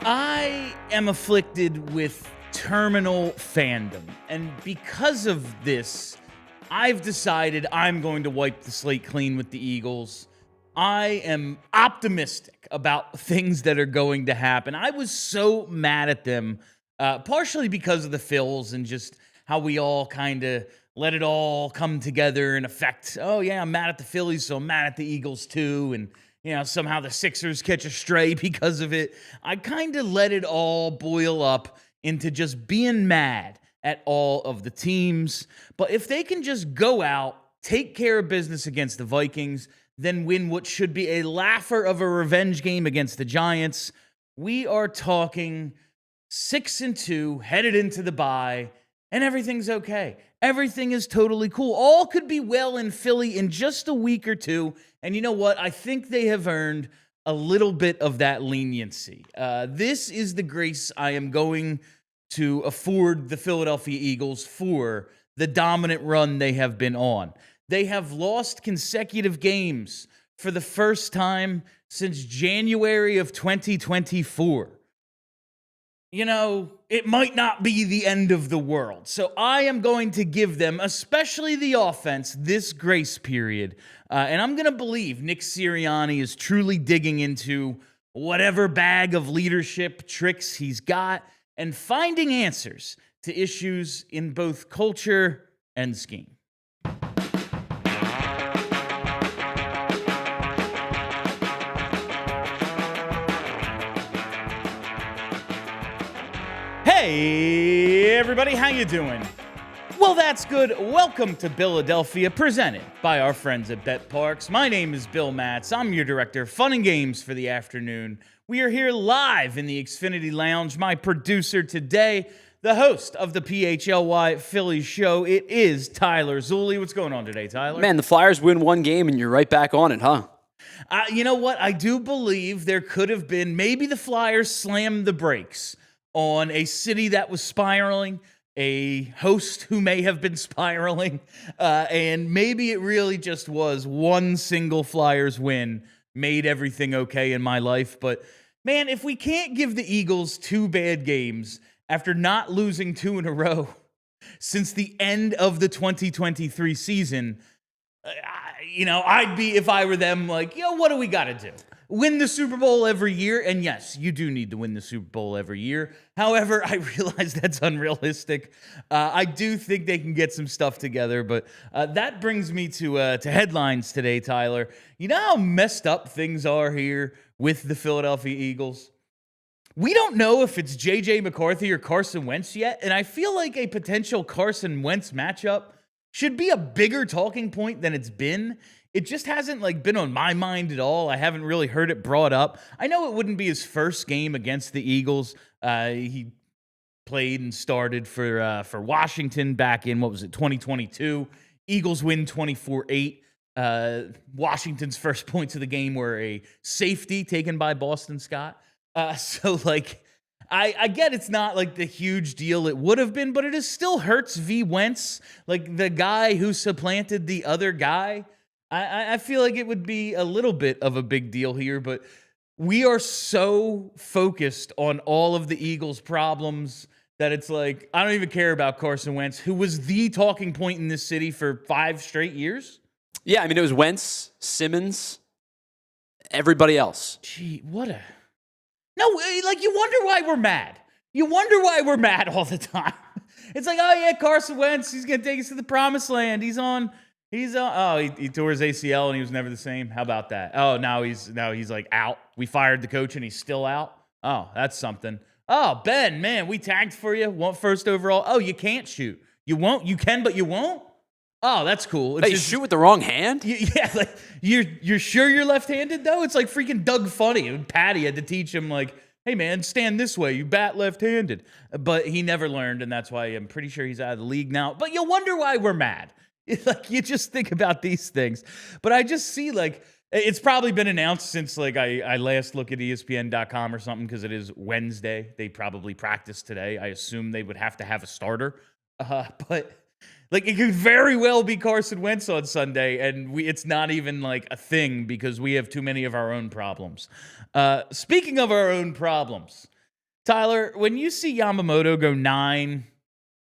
I am afflicted with terminal fandom, and because of this, I've decided I'm going to wipe the slate clean with the Eagles. I am optimistic about things that are going to happen. I was so mad at them, partially because of the Phils and just how we all kind of let it all come together and affect, oh yeah, I'm mad at the Phillies, so I'm mad at the Eagles too, and somehow the Sixers catch a stray because of it. I kind of let it all boil up into just being mad at all of the teams. But if they can just go out, take care of business against the Vikings, then win what should be a laugher of a revenge game against the Giants, we are talking 6-2, headed into the bye, and everything's okay. Everything is totally cool. All could be well in Philly in just a week or two. And you know what? I think they have earned a little bit of that leniency. This is the grace I am going to afford the Philadelphia Eagles for the dominant run they have been on. They have lost consecutive games for the first time since January of 2024. It might not be the end of the world. So I am going to give them, especially the offense, this grace period. And I'm going to believe Nick Sirianni is truly digging into whatever bag of leadership tricks he's got and finding answers to issues in both culture and scheme. Hey, everybody, how you doing? Well, that's good. Welcome to Philadelphia, presented by our friends at Bet Parks. My name is Bill Matz. I'm your director of fun and games for the afternoon. We are here live in the Xfinity Lounge. My producer today, the host of the PHLY Phillies show, it is Tyler Zulli. What's going on today, Tyler? Man, the Flyers win one game and you're right back on it, huh? You know what? I do believe there could have been, maybe the Flyers slammed the brakes on a city that was spiraling, a host who may have been spiraling, and maybe it really just was one single Flyers win made everything okay in my life. But, man, if we can't give the Eagles two bad games after not losing two in a row since the end of the 2023 season, I'd be, if I were them, like, what do we got to do? Win the Super Bowl every year, and yes, you do need to win the Super Bowl every year. However, I realize that's unrealistic. I do think they can get some stuff together, but that brings me to headlines today, Tyler. You know how messed up things are here with the Philadelphia Eagles? We don't know if it's J.J. McCarthy or Carson Wentz yet, and I feel like a potential Carson Wentz matchup should be a bigger talking point than it's been. It just hasn't been on my mind at all. I haven't really heard it brought up. I know it wouldn't be his first game against the Eagles. He played and started for Washington back in, 2022. Eagles win 24-8. Washington's first points of the game were a safety taken by Boston Scott. I get it's not the huge deal it would have been, but it is still Hurts v. Wentz, the guy who supplanted the other guy. I feel like it would be a little bit of a big deal here, but we are so focused on all of the Eagles' problems that it's I don't even care about Carson Wentz, who was the talking point in this city for 5 straight years. Yeah, it was Wentz, Simmons, everybody else. Gee, No, you wonder why we're mad. You wonder why we're mad all the time. It's oh yeah, Carson Wentz, he's going to take us to the promised land. He tore his ACL and he was never the same. How about that? Oh, now he's out. We fired the coach and he's still out. Oh, that's something. Oh, Ben, man, we tagged for you. Want first overall. Oh, you can't shoot. You won't. You can, but you won't. Oh, that's cool. It's Hey, just, shoot with the wrong hand? yeah, like you're sure you're left-handed though? It's like freaking Doug Funny. And Patty had to teach him like, hey man, stand this way. You bat left-handed. But he never learned, and that's why I'm pretty sure he's out of the league now. But you'll wonder why we're mad. Like you just think about these things. But I just see like it's probably been announced since like I last look at ESPN.com or something because it is Wednesday. They probably practiced today. I assume they would have to have a starter. But like it could very well be Carson Wentz on Sunday, and it's not even like a thing because we have too many of our own problems. Speaking of our own problems, Tyler, when you see Yamamoto go 9,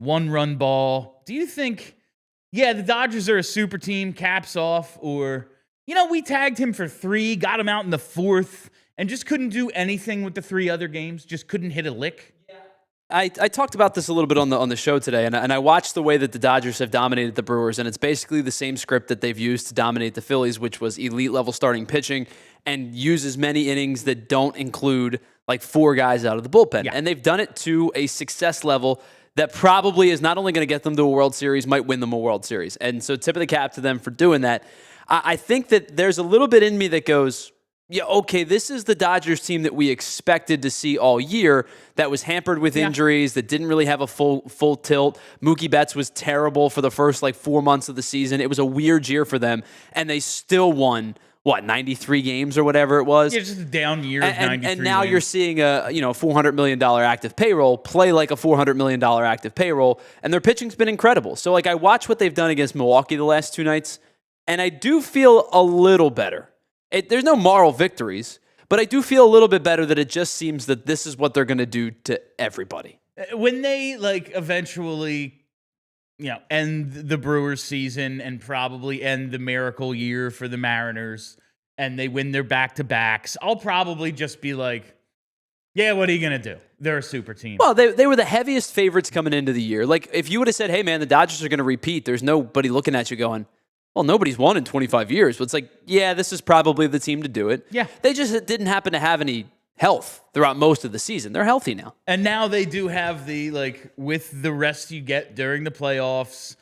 1-run ball, do you think, yeah, the Dodgers are a super team, caps off, or, we tagged him for 3, got him out in the 4th, and just couldn't do anything with the 3 other games, just couldn't hit a lick? I talked about this a little bit on the show today, and I watched the way that the Dodgers have dominated the Brewers, and it's basically the same script that they've used to dominate the Phillies, which was elite-level starting pitching and use as many innings that don't include like 4 guys out of the bullpen. Yeah. And they've done it to a success level that probably is not only going to get them to a World Series, might win them a World Series. And so tip of the cap to them for doing that. I think that there's a little bit in me that goes, yeah, okay, this is the Dodgers team that we expected to see all year that was hampered with injuries, that didn't really have a full tilt. Mookie Betts was terrible for the first 4 months of the season. It was a weird year for them, and they still won, 93 games or whatever it was? Yeah, just a down year of 93 And now wins. you're seeing a $400 million active payroll play like a $400 million active payroll, and their pitching's been incredible. So I watch what they've done against Milwaukee the last 2 nights, and I do feel a little better. There's no moral victories, but I do feel a little bit better that it just seems that this is what they're going to do to everybody. When they eventually, end the Brewers season and probably end the miracle year for the Mariners and they win their back-to-backs, I'll probably just be like, yeah, what are you going to do? They're a super team. Well, they were the heaviest favorites coming into the year. Like, if you would have said, hey, man, the Dodgers are going to repeat, there's nobody looking at you going, well, nobody's won in 25 years. But it's like, yeah, this is probably the team to do it. Yeah. They just didn't happen to have any health throughout most of the season. They're healthy now. And now they do have the, with the rest you get during the playoffs,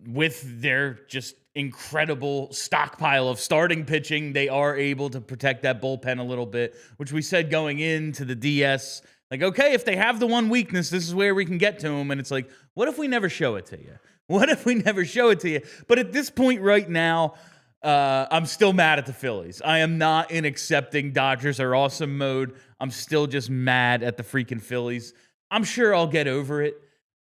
with their just incredible stockpile of starting pitching, they are able to protect that bullpen a little bit, which we said going into the DS. Like, okay, if they have the one weakness, this is where we can get to them. And it's like, what if we never show it to you? What if we never show it to you? But at this point right now, I'm still mad at the Phillies. I am not in accepting Dodgers are awesome mode. I'm still just mad at the freaking Phillies. I'm sure I'll get over it.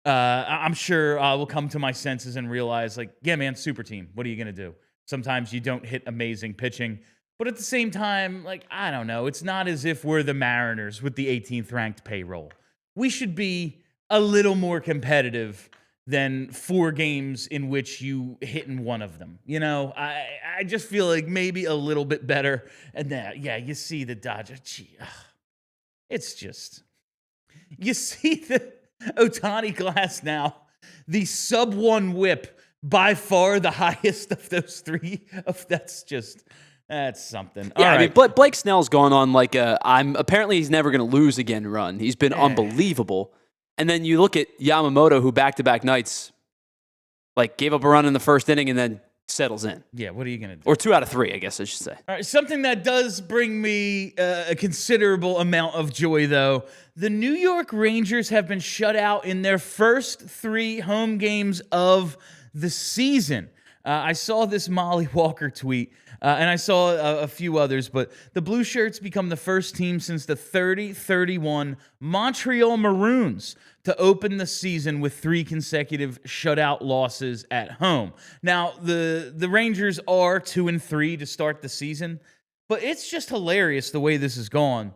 I'm sure I will come to my senses and realize, yeah, man, super team. What are you going to do? Sometimes you don't hit amazing pitching. But at the same time, I don't know. It's not as if we're the Mariners with the 18th ranked payroll. We should be a little more competitive than 4 games in which you hit in one of them. I just feel like maybe a little bit better. And then, yeah, you see the Dodgers. Gee, it's just, you see the Ohtani glass now, the sub-1 whip, by far the highest of those 3. That's something. Yeah, All right. I mean, Blake Snell's gone on apparently he's never going to lose again run. He's been unbelievable. And then you look at Yamamoto, who back-to-back nights, gave up a run in the first inning and then settles in. Yeah, what are you going to do? Or 2 out of 3, I guess I should say. All right, something that does bring me a considerable amount of joy, though. The New York Rangers have been shut out in their first 3 home games of the season. I saw this Molly Walker tweet, and I saw a few others, but the Blue Shirts become the first team since the 30-31 Montreal Maroons to open the season with 3 consecutive shutout losses at home. Now, the Rangers are 2-3 to start the season, but it's just hilarious the way this has gone.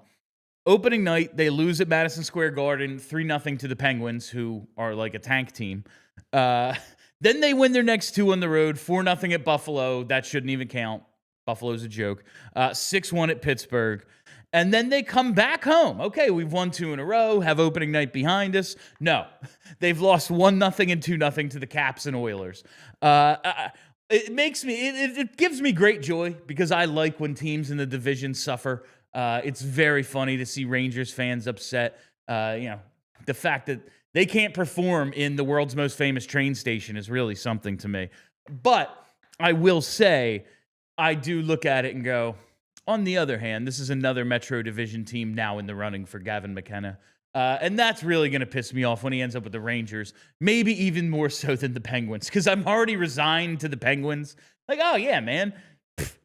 Opening night, they lose at Madison Square Garden 3-0 to the Penguins, who are like a tank team. Then they win their next 2 on the road, 4-0 at Buffalo. That shouldn't even count. Buffalo's a joke. 6-1 at Pittsburgh. And then they come back home. Okay, we've won 2 in a row, have opening night behind us. No, they've lost 1-0 and 2-0 to the Caps and Oilers. It gives me great joy because I like when teams in the division suffer. It's very funny to see Rangers fans upset. The fact that they can't perform in the world's most famous train station is really something to me. But I will say, I do look at it and go, on the other hand, this is another Metro Division team now in the running for Gavin McKenna. And that's really going to piss me off when he ends up with the Rangers, maybe even more so than the Penguins, because I'm already resigned to the Penguins. Like, oh, yeah, man.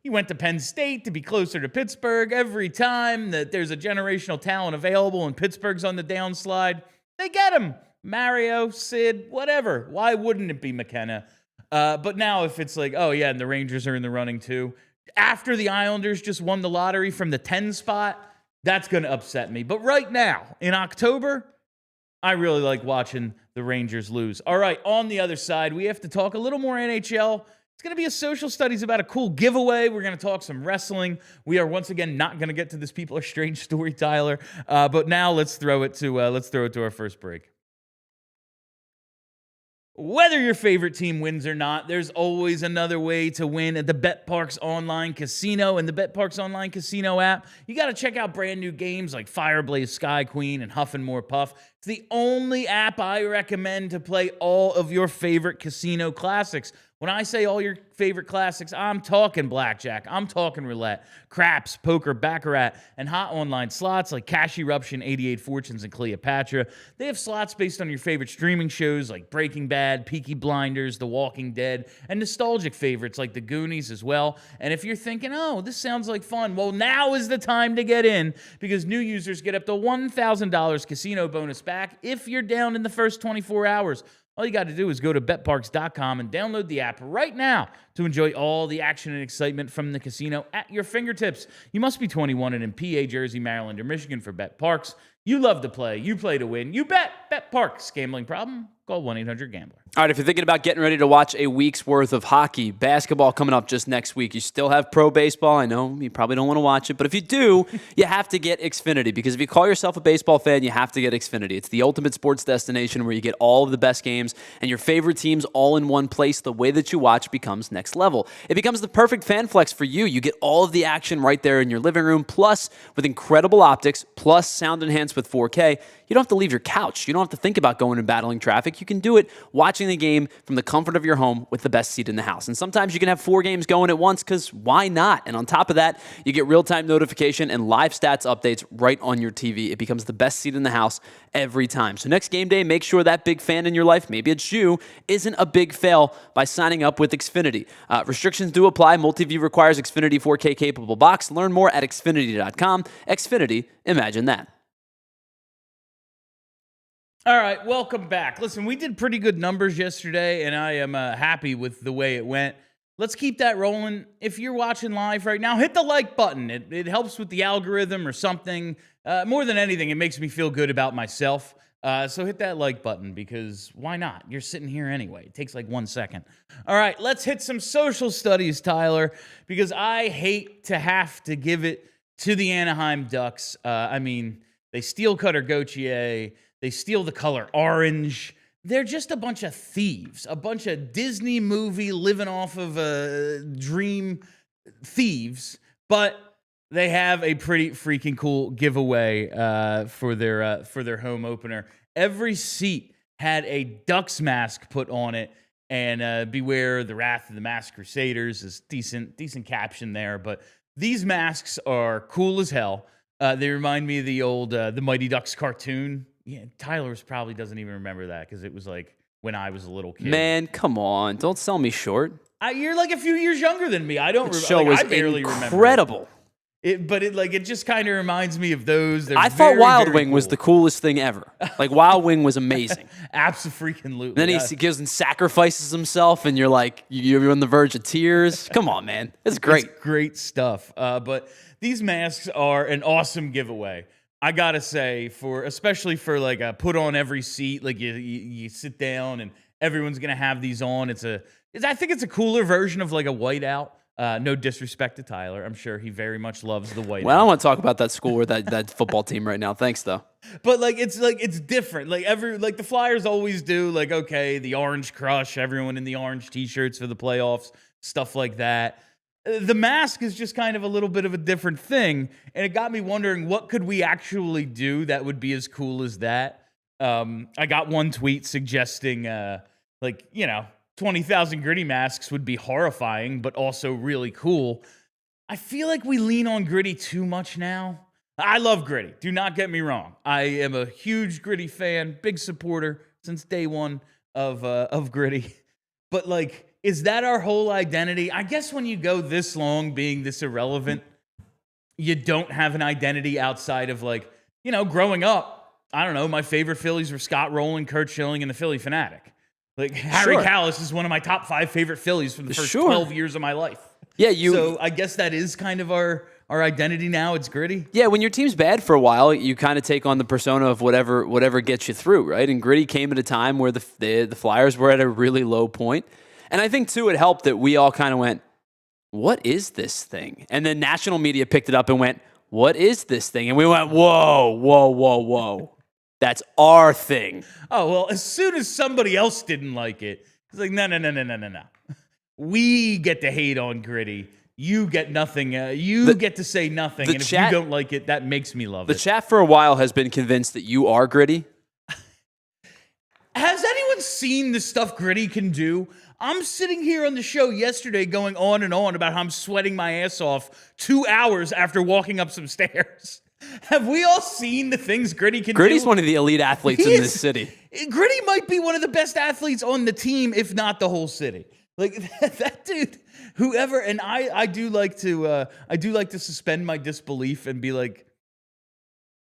He went to Penn State to be closer to Pittsburgh. Every time that there's a generational talent available and Pittsburgh's on the downslide, they get him. Mario, Sid, whatever. Why wouldn't it be McKenna? But now if it's like, oh, yeah, and the Rangers are in the running too, after the Islanders just won the lottery from the 10 spot, that's going to upset me. But right now, in October, I really like watching the Rangers lose. All right, on the other side, we have to talk a little more NHL. It's going to be a social studies about a cool giveaway. We're going to talk some wrestling. We are once again not going to get to this People Are Strange story, Tyler. But now let's throw it to our first break. Whether your favorite team wins or not, there's always another way to win at the BetParx Online Casino and the BetParx Online Casino app. You got to check out brand new games like Fireblaze Sky Queen and Huff and More Puff. It's the only app I recommend to play all of your favorite casino classics. When I say all your favorite classics, I'm talking blackjack, I'm talking roulette, craps, poker, baccarat, and hot online slots like Cash Eruption, 88 Fortunes, and Cleopatra. They have slots based on your favorite streaming shows like Breaking Bad, Peaky Blinders, The Walking Dead, and nostalgic favorites like The Goonies as well. And if you're thinking, oh, this sounds like fun, well, now is the time to get in because new users get up to $1,000 casino bonus back if you're down in the first 24 hours. All you got to do is go to betparx.com and download the app right now to enjoy all the action and excitement from the casino at your fingertips. You must be 21 and in PA, Jersey, Maryland, or Michigan for BetParx. You love to play. You play to win. You bet. BetParx. Gambling problem? Call 1-800-GAMBLER. All right, if you're thinking about getting ready to watch a week's worth of hockey, basketball coming up just next week, you still have pro baseball. I know you probably don't want to watch it, but if you do, you have to get Xfinity because if you call yourself a baseball fan, you have to get Xfinity. It's the ultimate sports destination where you get all of the best games and your favorite teams all in one place. The way that you watch becomes next level. It becomes the perfect fan flex for you. You get all of the action right there in your living room, plus with incredible optics, plus sound enhanced with 4K. You don't have to leave your couch. You don't have to think about going and battling traffic. You can do it watching the game from the comfort of your home with the best seat in the house. And sometimes you can have 4 games going at once because why not? And on top of that, you get real-time notification and live stats updates right on your TV. It becomes the best seat in the house every time. So next game day, make sure that big fan in your life, maybe it's you, isn't a big fail by signing up with Xfinity. Restrictions do apply. Multi-view requires Xfinity 4K capable box. Learn more at Xfinity.com. Xfinity, imagine that. All right, welcome back. Listen, we did pretty good numbers yesterday, and I am happy with the way it went. Let's keep that rolling. If you're watching live right now, hit the like button. It helps with the algorithm or something. More than anything, it makes me feel good about myself. So hit that like button because why not? You're sitting here anyway. It takes like 1 second. All right, let's hit some social studies, Tyler, because I hate to have to give it to the Anaheim Ducks. I mean, they steal Cutter Gauthier. They steal the color orange. They're just a bunch of thieves, a bunch of Disney movie living off of a dream thieves, but they have a pretty freaking cool giveaway for their home opener. Every seat had a Ducks mask put on it, and beware the wrath of the masked crusaders is decent caption there, but these masks are cool as hell. They remind me of the old the Mighty Ducks cartoon. Yeah, Tyler probably doesn't even remember that because it was like when I was a little kid. Man, come on. Don't sell me short. You're like a few years younger than me. I don't remember. Show was I barely remember. Incredible. But it just kind of reminds me of those. I thought Wild Wing was the coolest thing ever. Like Wild Wing was amazing. Absolutely. Then he goes and sacrifices himself, and you're like, you're on the verge of tears. Come on, man. It's great. It's great stuff. But these masks are an awesome giveaway. I gotta say, especially for like a put on every seat, like you sit down and everyone's gonna have these on. I think it's a cooler version of like a whiteout. No disrespect to Tyler, I'm sure he very much loves the whiteout. Well, I don't want to talk about that school or that football team right now. Thanks though. But it's different. Like the Flyers always do. Like okay, the Orange Crush, everyone in the orange T-shirts for the playoffs, stuff like that. The mask is just kind of a little bit of a different thing, and it got me wondering what could we actually do that would be as cool as that. I got one tweet suggesting, 20,000 Gritty masks would be horrifying, but also really cool. I feel like we lean on Gritty too much now. I love Gritty. Do not get me wrong. I am a huge Gritty fan, big supporter since day one of Gritty. But like, is that our whole identity? I guess when you go this long being this irrelevant, you don't have an identity outside of like, growing up. I don't know. My favorite Phillies were Scott Rowland, Kurt Schilling, and the Philly Fanatic. Like Harry Callis is one of my top 5 favorite Phillies from the first 12 years of my life. Yeah, So I guess that is kind of our identity now. It's Gritty. Yeah, when your team's bad for a while, you kind of take on the persona of whatever gets you through, right? And Gritty came at a time where the Flyers were at a really low point. And I think, too, it helped that we all kind of went, what is this thing? And then national media picked it up and went, what is this thing? And we went, whoa, whoa, whoa, whoa. That's our thing. Oh, well, as soon as somebody else didn't like it, it's like, no. We get to hate on Gritty. You get nothing. You get to say nothing. And if you don't like it, that makes me love it. The chat for a while has been convinced that you are Gritty. Has anyone seen the stuff Gritty can do? I'm sitting here on the show yesterday going on and on about how I'm sweating my ass off 2 hours after walking up some stairs. Have we all seen the things Gritty can do? Gritty's one of the elite athletes in this city. Gritty might be one of the best athletes on the team, if not the whole city. Like that dude, whoever, and I do like to suspend my disbelief and be like,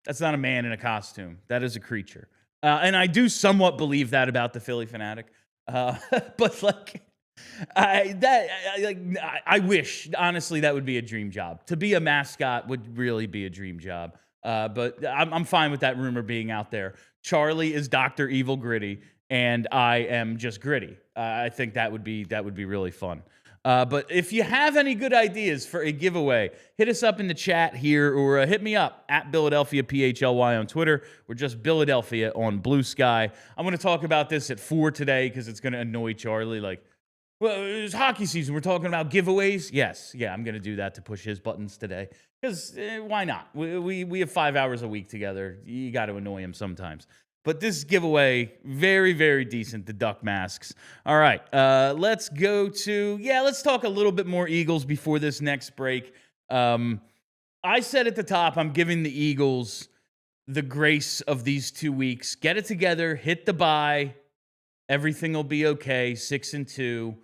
that's not a man in a costume. That is a creature. And I do somewhat believe that about the Philly Fanatic. But like, I wish, honestly, that would be a dream job. To be a mascot would really be a dream job. But I'm fine with that rumor being out there. Charlie is Dr. Evil Gritty, and I am just Gritty. I think that would be really fun. But if you have any good ideas for a giveaway, hit us up in the chat here or hit me up at Philadelphia PHLY on Twitter or just Philadelphia on Blue Sky. I'm going to talk about this at 4 today because it's going to annoy Charlie. Like, well, it's hockey season. We're talking about giveaways. Yes. Yeah, I'm going to do that to push his buttons today because why not? We have 5 hours a week together. You got to annoy him sometimes. But this giveaway, very, very decent, the duck masks. All right, let's go to, let's talk a little bit more Eagles before this next break. I said at the top, I'm giving the Eagles the grace of these 2 weeks. Get it together, hit the bye. Everything will be okay, 6-2.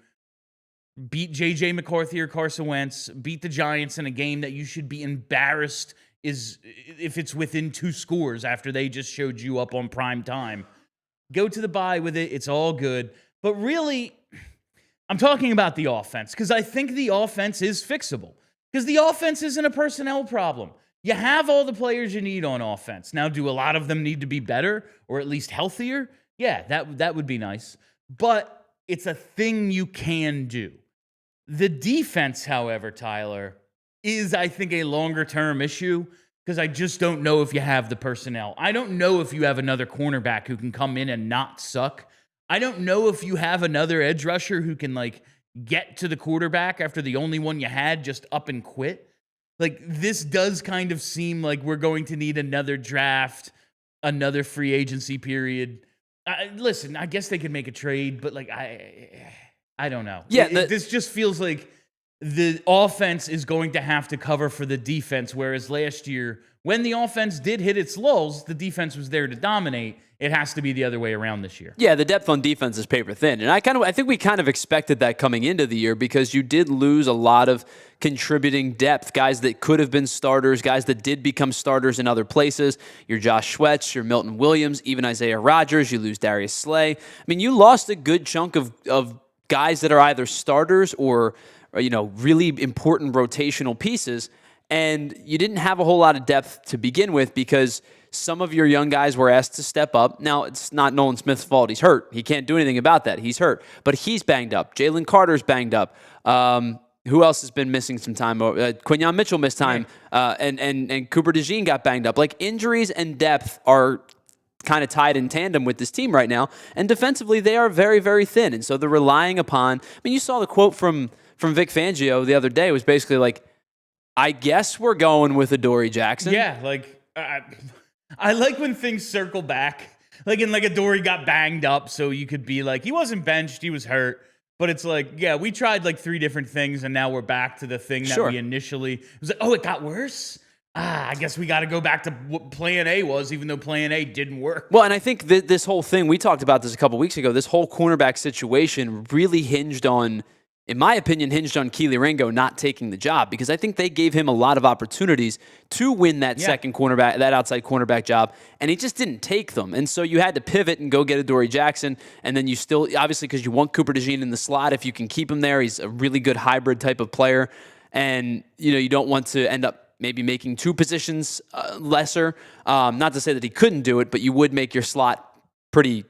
Beat J.J. McCarthy or Carson Wentz. Beat the Giants in a game that you should be embarrassed is if it's within 2 scores after they just showed you up on prime time. Go to the bye with it. It's all good. But really, I'm talking about the offense because I think the offense is fixable because the offense isn't a personnel problem. You have all the players you need on offense. Now, do a lot of them need to be better or at least healthier? Yeah, that would be nice. But it's a thing you can do. The defense, however, Tyler, is, I think, a longer-term issue because I just don't know if you have the personnel. I don't know if you have another cornerback who can come in and not suck. I don't know if you have another edge rusher who can, like, get to the quarterback after the only one you had just up and quit. Like, this does kind of seem like we're going to need another draft, another free agency period. Listen, I guess they could make a trade, but, like, I don't know. Yeah, this just feels like the offense is going to have to cover for the defense, whereas last year, when the offense did hit its lulls, the defense was there to dominate. It has to be the other way around this year. Yeah, the depth on defense is paper thin. And I think we kind of expected that coming into the year because you did lose a lot of contributing depth, guys that could have been starters, guys that did become starters in other places. Your Josh Sweats, your Milton Williams, even Isaiah Rodgers. You lose Darius Slay. I mean, you lost a good chunk of guys that are either starters or really important rotational pieces, and you didn't have a whole lot of depth to begin with because some of your young guys were asked to step up. Now, it's not Nolan Smith's fault. He's hurt. He can't do anything about that. He's hurt. But he's banged up. Jalen Carter's banged up. Who else has been missing some time? Quinyon Mitchell missed time, and Cooper DeJean got banged up. Like, injuries and depth are kind of tied in tandem with this team right now, and defensively, they are very, very thin. And so they're relying upon, you saw the quote from Vic Fangio the other day. It was basically like, I guess we're going with Adoree Jackson. Yeah, like, I like when things circle back. Like, in like Adoree got banged up, so you could be like, he wasn't benched, he was hurt. But it's like, yeah, we tried like 3 different things, and now we're back to the thing that Sure. we initially. It was like, oh, it got worse. I guess we got to go back to what Plan A was, even though Plan A didn't work. Well, and I think this whole thing, we talked about this a couple weeks ago, this whole cornerback situation really hinged on, in my opinion, Keely Ringo not taking the job, because I think they gave him a lot of opportunities to win that second cornerback, that outside cornerback job, and he just didn't take them. And so you had to pivot and go get Adoree Jackson, and then you still, obviously, because you want Cooper DeJean in the slot, if you can keep him there, he's a really good hybrid type of player, and you don't want to end up maybe making 2 positions lesser. Not to say that he couldn't do it, but you would make your slot pretty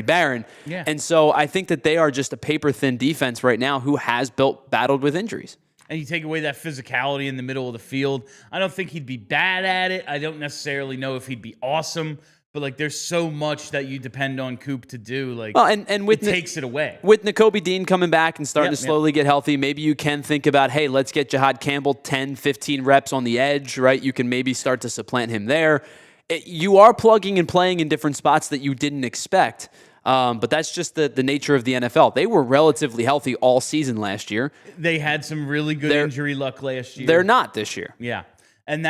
barren. Yeah. And so I think that they are just a paper-thin defense right now who has battled with injuries. And you take away that physicality in the middle of the field. I don't think he'd be bad at it. I don't necessarily know if he'd be awesome. But, like, there's so much that you depend on Coop to do. Like, well, and with it takes it away. With Nakobe Dean coming back and starting to slowly get healthy, maybe you can think about, hey, let's get Jahad Campbell 10, 15 reps on the edge, right? You can maybe start to supplant him there. You are plugging and playing in different spots that you didn't expect. But that's just the nature of the NFL. They were relatively healthy all season last year. They had some really good injury luck last year. They're not this year. Yeah. And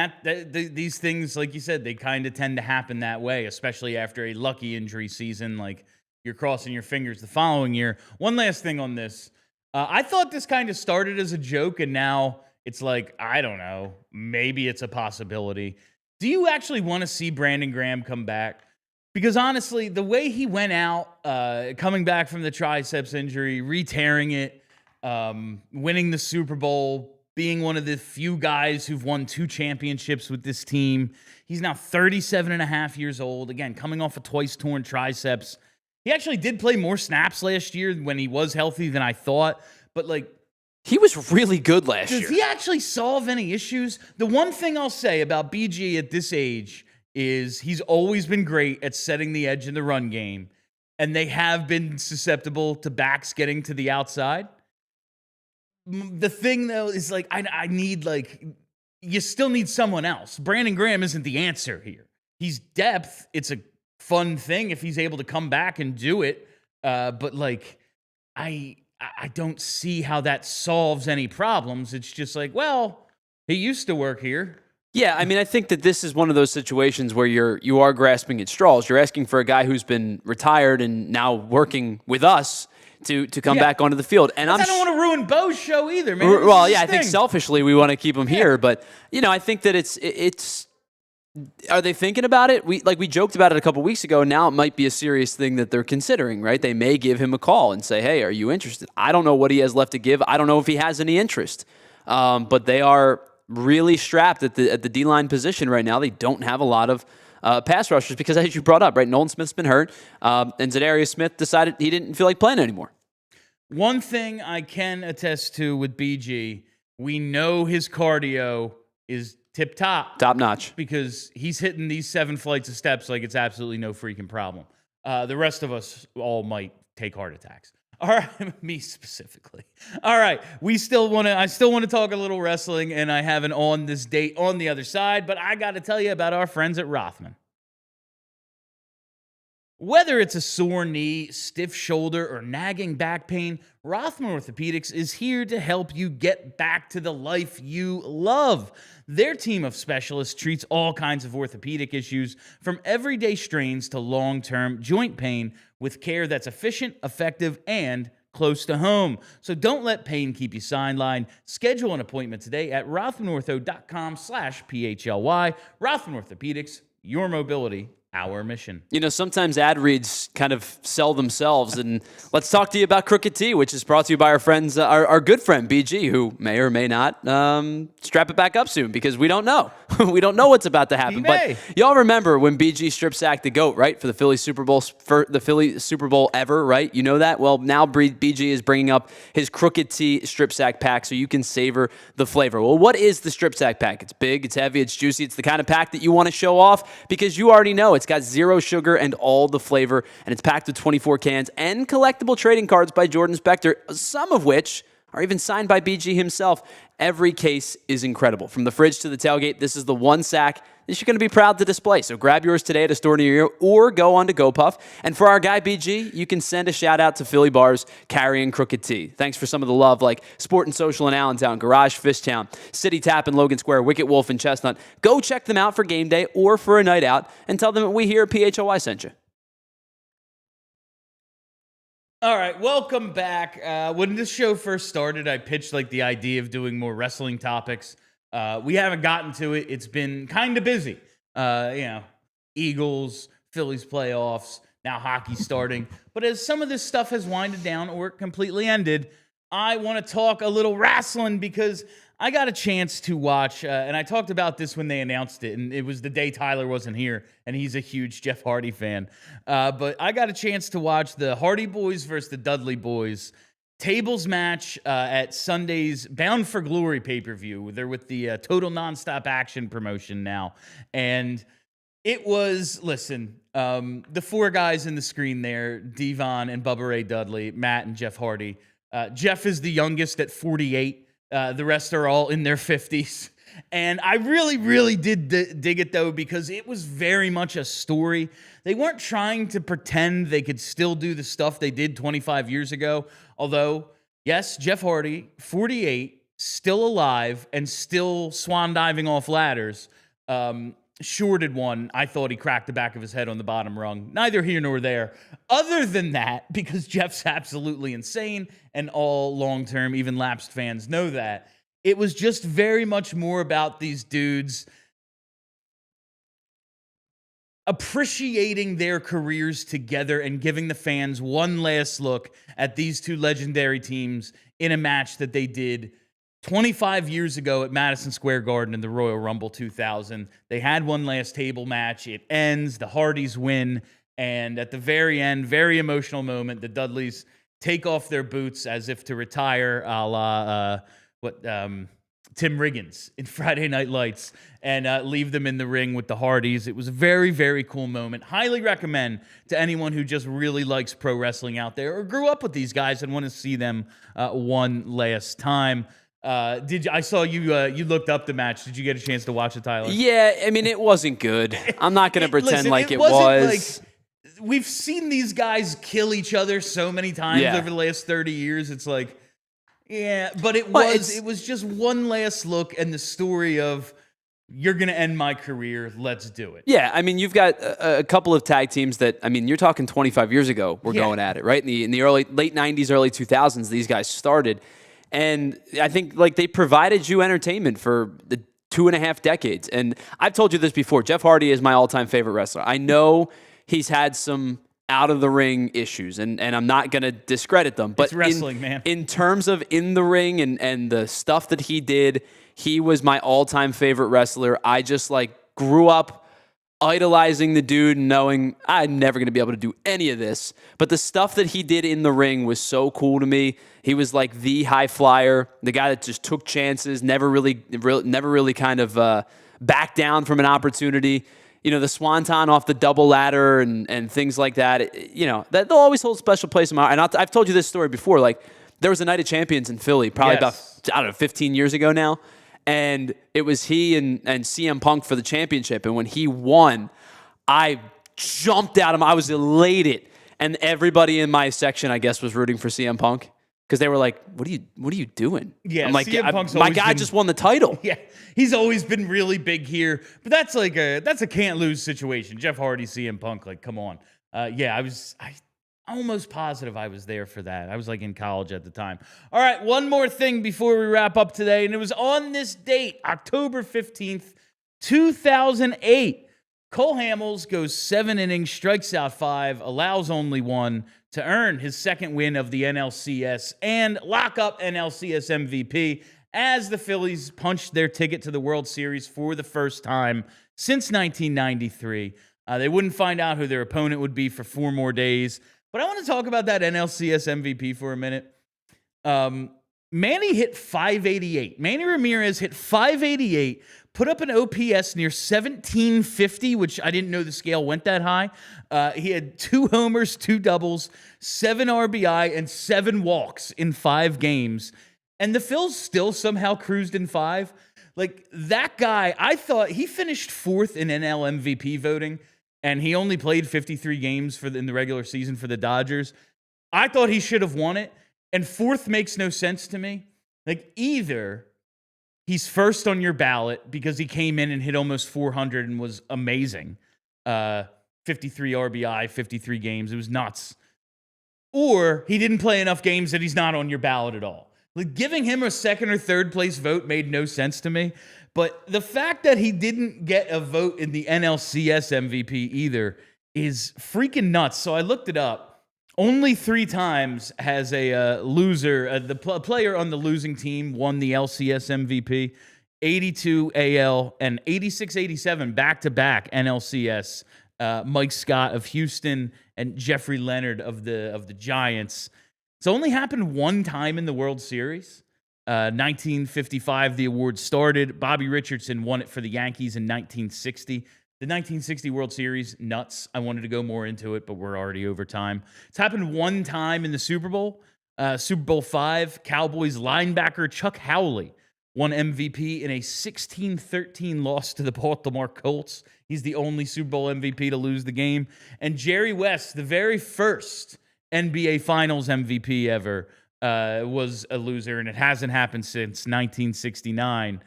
these things, like you said, they kind of tend to happen that way, especially after a lucky injury season. Like, you're crossing your fingers the following year. One last thing on this. I thought this kind of started as a joke, and now it's like, I don't know, maybe it's a possibility. Do you actually want to see Brandon Graham come back? Because honestly, the way he went out, coming back from the triceps injury, re-tearing it, winning the Super Bowl, being one of the few guys who've won 2 championships with this team. He's now 37 and a half years old. Again, coming off a twice torn triceps. He actually did play more snaps last year when he was healthy than I thought. But, like, he was really good last year. Does he actually solve any issues? The one thing I'll say about BG at this age is he's always been great at setting the edge in the run game. And they have been susceptible to backs getting to the outside. The thing, though, is, like, I need, like, you still need someone else. Brandon Graham isn't the answer here. He's depth. It's a fun thing if he's able to come back and do it. But, like, I don't see how that solves any problems. It's just like, well, he used to work here. Yeah, I mean, I think that this is one of those situations where you are grasping at straws. You're asking for a guy who's been retired and now working with us to come back onto the field. And I don't want to ruin Bo's show either, man. Well, yeah, I think selfishly we want to keep him here, but I think that it's. Are they thinking about it? We joked about it a couple weeks ago. Now it might be a serious thing that they're considering, right? They may give him a call and say, "Hey, are you interested?" I don't know what he has left to give. I don't know if he has any interest. But they are really strapped at the D-line position right now. They don't have a lot of pass rushers because, as you brought up, right, Nolan Smith's been hurt, and Zadarius Smith decided he didn't feel like playing anymore. One thing I can attest to with BG, we know his cardio is top notch, because he's hitting these 7 flights of steps like it's absolutely no freaking problem. The rest of us all might take heart attacks. All right, me specifically. All right, I still want to talk a little wrestling, and I have an on this date on the other side, but I got to tell you about our friends at Rothman. Whether it's a sore knee, stiff shoulder, or nagging back pain, Rothman Orthopedics is here to help you get back to the life you love. Their team of specialists treats all kinds of orthopedic issues, from everyday strains to long-term joint pain, with care that's efficient, effective, and close to home. So don't let pain keep you sidelined. Schedule an appointment today at rothmanortho.com/PHLY. Rothman Orthopedics, your mobility, our mission. Sometimes ad reads kind of sell themselves, and let's talk to you about Crooked Tea, which is brought to you by our friends, our good friend BG, who may or may not strap it back up soon, because we don't know. We don't know what's about to happen. But y'all remember when BG strip sacked the GOAT, right, for the Philly Super Bowl ever, right? You know that? Well, now BG is bringing up his Crooked Tea strip sack pack so you can savor the flavor. Well, what is the strip sack pack? It's big, it's heavy, it's juicy. It's the kind of pack that you want to show off because you already know it's got 0 sugar and all the flavor, and it's packed with 24 cans and collectible trading cards by Jordan Spector, some of which or even signed by BG himself, every case is incredible. From the fridge to the tailgate, this is the one sack that you're going to be proud to display. So grab yours today at a store near you or go on to GoPuff. And for our guy BG, you can send a shout out to Philly Bars carrying Crooked T. Thanks for some of the love like Sport and Social in Allentown, Garage Fishtown, City Tap in Logan Square, Wicket Wolf in Chestnut. Go check them out for game day or for a night out and tell them that we here at PHOI sent you. All right, welcome back. When this show first started, I pitched like the idea of doing more wrestling topics. We haven't gotten to it. It's been kind of busy. Eagles, Phillies playoffs, now hockey starting. But as some of this stuff has winded down or completely ended, I want to talk a little wrestling because I got a chance to watch, and I talked about this when they announced it, and it was the day Tyler wasn't here, and he's a huge Jeff Hardy fan. But I got a chance to watch the Hardy Boyz versus the Dudley Boyz tables match at Sunday's Bound for Glory pay-per-view. They're with the Total Nonstop Action promotion now. And it was, the four guys in the screen there, Devon and Bubba Ray Dudley, Matt and Jeff Hardy. Jeff is the youngest at 48. The rest are all in their 50s. And I really, really did dig it, though, because it was very much a story. They weren't trying to pretend they could still do the stuff they did 25 years ago. Although, yes, Jeff Hardy, 48, still alive and still swan diving off ladders. Shorted one. I thought he cracked the back of his head on the bottom rung. Neither here nor there. Other than that, because Jeff's absolutely insane, and all long-term, even lapsed fans know that, it was just very much more about these dudes appreciating their careers together and giving the fans one last look at these two legendary teams in a match that they did 25 years ago at Madison Square Garden in the Royal Rumble 2000. They had one last table match. It ends. The Hardys win. And at the very end, very emotional moment, the Dudleys take off their boots as if to retire, a la Tim Riggins in Friday Night Lights, and leave them in the ring with the Hardys. It was a very, very cool moment. Highly recommend to anyone who just really likes pro wrestling out there or grew up with these guys and want to see them one last time. I saw you you looked up the match. Did you get a chance to watch it, Tyler? Yeah, I mean, it wasn't good. I'm not going to pretend like it wasn't was. We've seen these guys kill each other so many times over the last 30 years. It's like, yeah, but it was just one last look and the story of, you're going to end my career. Let's do it. Yeah, I mean, you've got a couple of tag teams that, I mean, you're talking 25 years ago we're going at it, right? In the late 90s, early 2000s, these guys started. And I think like they provided you entertainment for the 2.5 decades. And I've told you this before. Jeff Hardy is my all-time favorite wrestler. I know he's had some out-of-the-ring issues, and I'm not going to discredit them. But it's wrestling, man. In terms of in the ring and the stuff that he did, he was my all-time favorite wrestler. I just like grew up idolizing the dude and knowing I'm never going to be able to do any of this. But the stuff that he did in the ring was so cool to me. He was like the high flyer, the guy that just took chances, never really kind of backed down from an opportunity. You know, the swanton off the double ladder and things like that. That they'll always hold a special place in my heart. And I've told you this story before. Like, there was a Night of Champions in Philly probably about, 15 years ago now. And it was he and CM Punk for the championship. And when he won, I jumped out of I was elated. And everybody in my section, I guess, was rooting for CM Punk. Because they were like, what are you doing? Yeah, I'm like, CM Punk's my guy just won the title. Yeah, he's always been really big here. But that's a can't-lose situation. Jeff Hardy, CM Punk, like, come on. I almost positive I was there for that. I was like in college at the time. All right, one more thing before we wrap up today, and it was on this date, October 15th, 2008. Cole Hamels goes 7 innings, strikes out 5, allows only 1 to earn his second win of the NLCS and lock up NLCS MVP as the Phillies punched their ticket to the World Series for the first time since 1993. They wouldn't find out who their opponent would be for 4 more days. But I want to talk about that NLCS MVP for a minute. Manny hit 588. Manny Ramirez hit 588, put up an OPS near 1750, which I didn't know the scale went that high. He had 2 homers, 2 doubles, 7 RBI, and 7 walks in 5 games. and the Phils still somehow cruised in 5. Like, that guy, I thought he finished 4th in NL MVP voting, and he only played 53 games in the regular season for the Dodgers. I thought he should have won it, and 4th makes no sense to me. Like, either he's first on your ballot because he came in and hit almost 400 and was amazing. 53 RBI, 53 games. It was nuts. Or he didn't play enough games that he's not on your ballot at all. Like, giving him a second or third place vote made no sense to me. But the fact that he didn't get a vote in the NLCS MVP either is freaking nuts. So I looked it up. Only 3 times has a loser, the player on the losing team won the LCS MVP. 82 AL and 86-87 back-to-back NLCS. Mike Scott of Houston and Jeffrey Leonard of the Giants. It's only happened 1 time in the World Series. 1955, the award started. Bobby Richardson won it for the Yankees in 1960. The 1960 World Series, nuts. I wanted to go more into it, but we're already over time. It's happened 1 time in the Super Bowl. Super Bowl 5, Cowboys linebacker Chuck Howley won MVP in a 16-13 loss to the Baltimore Colts. He's the only Super Bowl MVP to lose the game. And Jerry West, the very first NBA Finals MVP ever, was a loser, and it hasn't happened since 1969.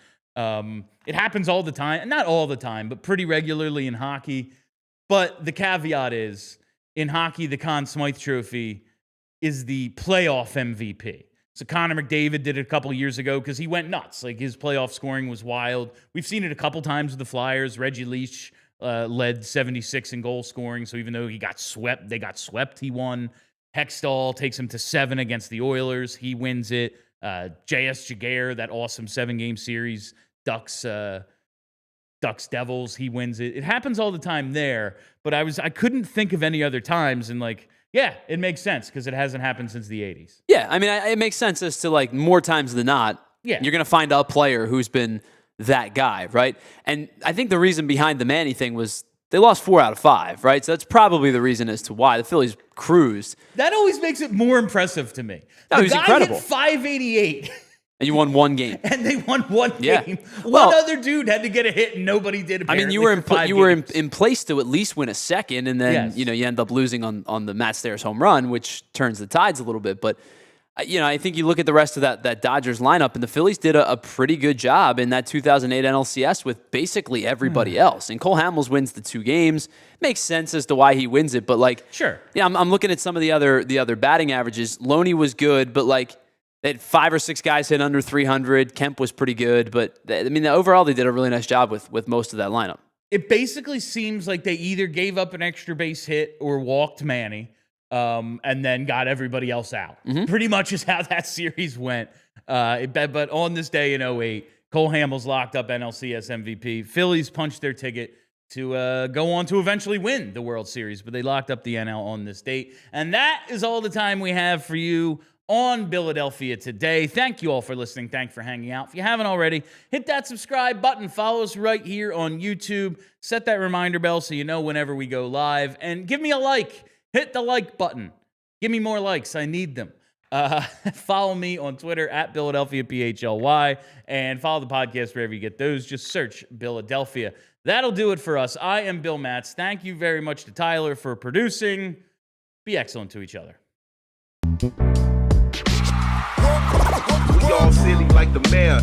It happens all the time. Not all the time, but pretty regularly in hockey. But the caveat is, in hockey, the Conn Smythe Trophy is the playoff MVP. So Connor McDavid did it a couple years ago because he went nuts. Like, his playoff scoring was wild. We've seen it a couple times with the Flyers. Reggie Leach led 76 in goal scoring. So even though they got swept, he won. Hextall takes him to 7 against the Oilers. He wins it. J.S. Jaguar, that awesome 7-game series, Ducks Devils, he wins it. It happens all the time there, but I couldn't think of any other times, and like, yeah, it makes sense because it hasn't happened since the 80s. Yeah, I mean, it makes sense as to, like, more times than not, yeah, you're going to find a player who's been that guy, right? And I think the reason behind the Manny thing was they lost 4 out of 5, right? So that's probably the reason as to why the Phillies cruised. That always makes it more impressive to me. No, the he was guy incredible. hit 588. And you won 1 game. And they won 1 Yeah. game. Well, One other dude had to get a hit, and nobody did. I mean, you were in place to at least win a second, and then Yes. you end up losing on the Matt Stairs home run, which turns the tides a little bit. But I think you look at the rest of that Dodgers lineup, and the Phillies did a pretty good job in that 2008 NLCS with basically everybody else. And Cole Hamels wins the 2 games. Makes sense as to why he wins it, but like, sure, yeah, I'm looking at some of the other batting averages. Loney was good, but like, they had 5 or 6 guys hit under 300. Kemp was pretty good, but I mean, overall, they did a really nice job with most of that lineup. It basically seems like they either gave up an extra base hit or walked Manny, and then got everybody else out. Mm-hmm. Pretty much is how that series went. But on this day in 2008, Cole Hamels locked up NLCS MVP. Phillies punched their ticket to go on to eventually win the World Series, but they locked up the NL on this date. And that is all the time we have for you on Philadelphia today. Thank you all for listening. Thanks for hanging out. If you haven't already, hit that subscribe button. Follow us right here on YouTube. Set that reminder bell so you know whenever we go live. And give me a like. Hit the like button. Give me more likes. I need them. Follow me on Twitter at PhiladelphiaPHLY, and follow the podcast wherever you get those. Just search Philadelphia. That'll do it for us. I am Bill Matz. Thank you very much to Tyler for producing. Be excellent to each other. We all silly like the mayor.